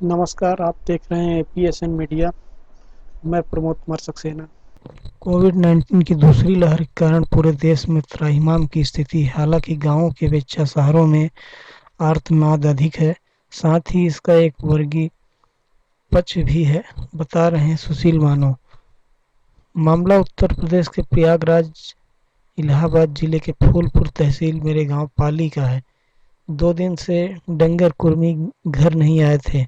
नमस्कार। आप देख रहे हैं PSN मीडिया। मैं प्रमोद कुमार सक्सेना। कोविड-19 की दूसरी लहर के कारण पूरे देश में त्राहिमाम की स्थिति है। हालांकि गांवों की अपेक्षा शहरों में आर्तनाद अधिक है। साथ ही इसका एक वर्गीय पक्ष भी है, बता रहे हैं सुशील मानव। मामला उत्तर प्रदेश के प्रयागराज इलाहाबाद जिले के फूलपुर तहसील मेरे गांव पाली का है। 2 दिन से डंगर कुर्मी घर नहीं आए थे।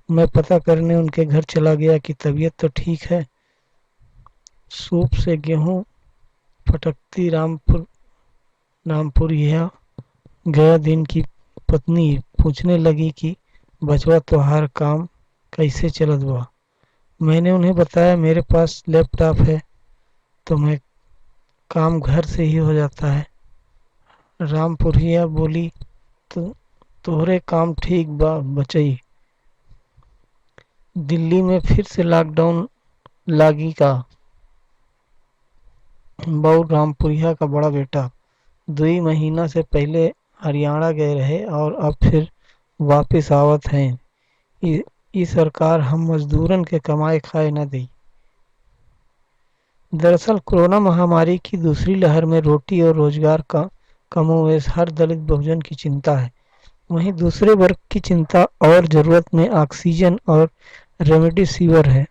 मैं पता करने उनके घर चला गया कि तबीयत तो ठीक है। सूप से गेहूं फटकती रामपुर यह गया दिन की पत्नी पूछने लगी कि बचवा तोहार काम कैसे चलत बा। मैंने उन्हें बताया मेरे पास लैपटॉप है तो मैं काम घर से ही हो जाता है। रामपुरिया बोली तो तोहरे काम ठीक बा बचई। दिल्ली में फिर से लॉकडाउन लागी का। बाऊ रामपुरिया का बड़ा बेटा 2 महीना से पहले हरियाणा गए रहे और अब फिर वापस आवत हैं। ई सरकार हम मजदूरन के कमाए खाए न दी। दरअसल कोरोना महामारी की दूसरी लहर में रोटी और रोजगार का कमोवेश हर दलित बहुजन की चिंता है। वहीं दूसरे वर्ग की चिंता और जरूरत में ऑक्सीजन और रेमडेसिविर है।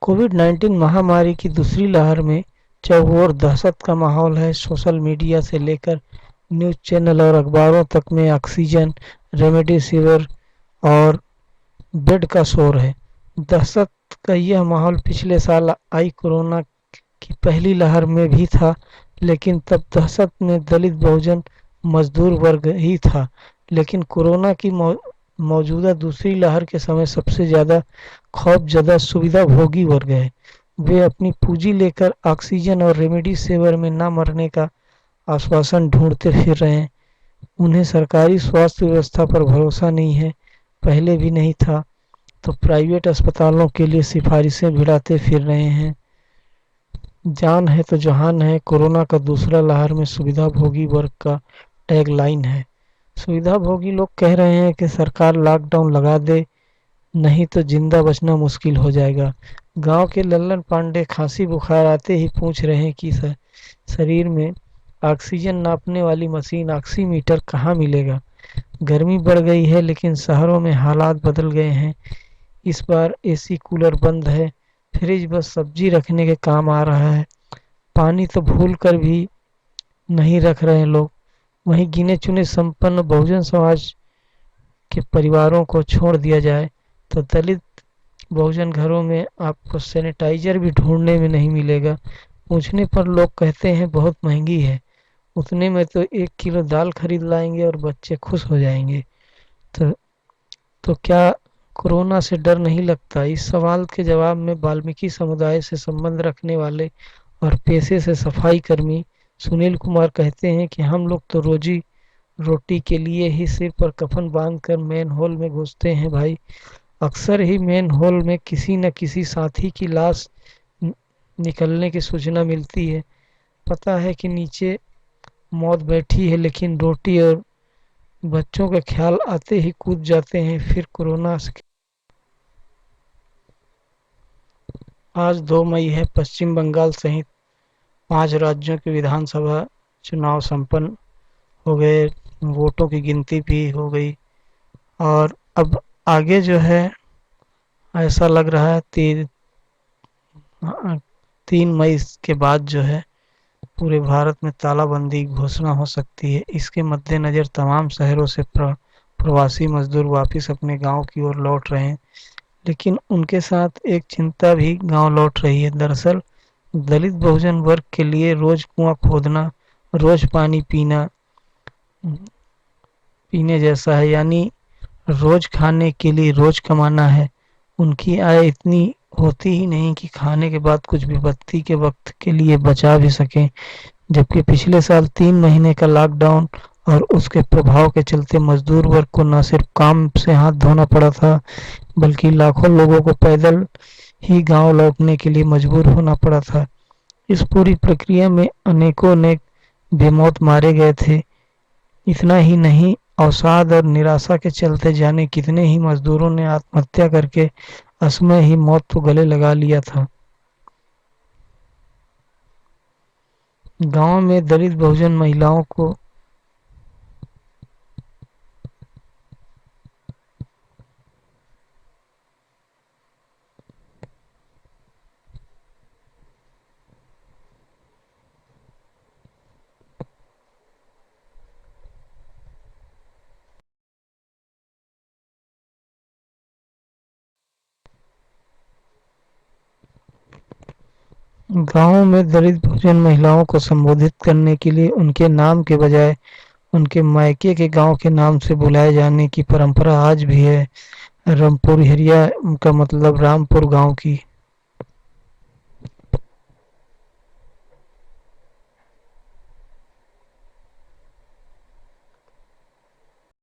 कोविड-19 महामारी की दूसरी लहर में चहुओर दहशत का माहौल है। सोशल मीडिया से लेकर न्यूज चैनल और अखबारों तक में ऑक्सीजन, रेमडेसिविर और बेड का शोर है। दहशत का यह माहौल पिछले साल आई कोरोना की पहली लहर में भी था, लेकिन तब दहशत में दलित बहुजन मजदूर वर्ग ही था। लेकिन कोरोना की मौजूदा दूसरी लहर के समय सबसे ज्यादा खौफजदा सुविधा भोगी वर्ग है। वे अपनी पूंजी लेकर ऑक्सीजन और रेमडेसिविर में न मरने का आश्वासन ढूंढते फिर रहे हैं। उन्हें सरकारी स्वास्थ्य व्यवस्था पर भरोसा नहीं है, पहले भी नहीं था, तो प्राइवेट अस्पतालों के लिए सिफारिशें भिड़ाते फिर रहे हैं। जान है तो जहान है कोरोना का दूसरा लहर में सुविधा भोगी वर्ग का टैग लाइन है। सुविधा भोगी लोग कह रहे हैं कि सरकार लॉकडाउन लगा दे, नहीं तो जिंदा बचना मुश्किल हो जाएगा। गांव के लल्लन पांडे खांसी बुखार आते ही पूछ रहे हैं कि शरीर में ऑक्सीजन नापने वाली मशीन ऑक्सीमीटर कहाँ मिलेगा। गर्मी बढ़ गई है लेकिन शहरों में हालात बदल गए हैं। इस बार एसी कूलर बंद है, फ्रिज बस सब्जी रखने के काम आ रहा है। पानी तो भूल कर भी नहीं रख रहे लोग। वहीं गिने चुने संपन्न बहुजन समाज के परिवारों को छोड़ दिया जाए तो दलित बहुजन घरों में आपको सैनिटाइजर भी ढूंढने में नहीं मिलेगा। पूछने पर लोग कहते हैं बहुत महंगी है, उतने में तो 1 किलो दाल खरीद लाएंगे और बच्चे खुश हो जाएंगे। तो, तो क्या कोरोना से डर नहीं लगता? इस सवाल के जवाब में वाल्मीकि समुदाय से संबंध रखने वाले और पेशे से सफाई कर्मी सुनील कुमार कहते हैं कि हम लोग तो रोजी रोटी के लिए ही सिर पर कफन बांध कर मेन होल में घुसते हैं भाई। अक्सर ही मेन होल में किसी न किसी साथी की लाश निकलने की सूचना मिलती है। पता है कि नीचे मौत बैठी है, लेकिन रोटी और बच्चों का ख्याल आते ही कूद जाते हैं। फिर कोरोना से आज 2 मई है। पश्चिम बंगाल सहित 5 राज्यों के विधानसभा चुनाव संपन्न हो गए, वोटों की गिनती भी हो गई और अब आगे जो है ऐसा लग रहा है 3 मई के बाद जो है पूरे भारत में तालाबंदी घोषणा हो सकती है। इसके मद्देनजर तमाम शहरों से प्रवासी मजदूर वापस अपने गांव की ओर लौट रहे हैं, लेकिन उनके साथ एक चिंता भी गांव लौट रही है। दरअसल दलित बहुजन वर्ग के लिए रोज कुआं खोदना, रोज पानी पीने जैसा है, यानी रोज खाने के लिए रोज कमाना है। उनकी आय इतनी होती ही नहीं कि खाने के बाद कुछ विपत्ति के वक्त के लिए बचा भी सकें। जबकि पिछले साल 3 महीने का लॉकडाउन और उसके प्रभाव के चलते मजदूर वर्ग को न सिर्फ काम से हाथ धोना पड़ा था, बल्कि लाखों लोगों को पैदल ही गांव लौटने के लिए मजबूर होना पड़ा था। इस पूरी प्रक्रिया में अनेकों ने बेमौत मारे गए थे। इतना ही नहीं, अवसाद और निराशा के चलते जाने कितने ही मजदूरों ने आत्महत्या करके असमय ही मौत को गले लगा लिया था। गांव में दलित बहुजन महिलाओं को गांव में दलित बहुजन महिलाओं को संबोधित करने के लिए उनके नाम के बजाय उनके मायके के गांव के नाम से बुलाए जाने की परंपरा आज भी है। रामपुर हरिया का मतलब रामपुर गांव की